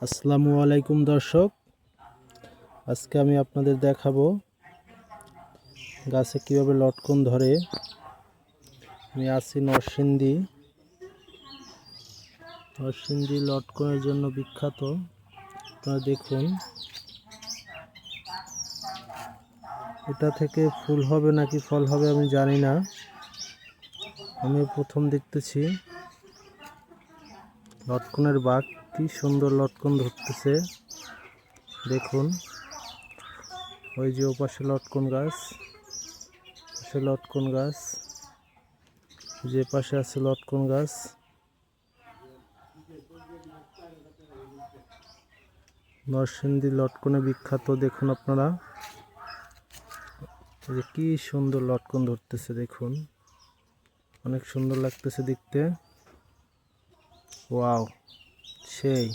আসসালামু আলাইকুম দর্শক, আজকে আমি আপনাদের দেখাবো গাছে কিভাবে লটকন ধরে। আমি আছি নরসিংদী লটকনের জন্য বিখ্যাত। আপনারা দেখুন, এটা থেকে ফুল হবে নাকি ফল হবে আমি জানি না। আমি প্রথম দেখতেছি লটকনের বাগ, কি সুন্দর লটকন ধরতেছে। দেখুন, ওই যে ওপাশে লটকন গাছ, যে পাশে আছে লটকন গাছ। নরসিংদী লটকনে বিখ্যাত। দেখুন আপনারা, এই যে কি সুন্দর লটকন ধরতেছে, দেখুন অনেক সুন্দর লাগতেছে দেখতে। ওয়াও, সেই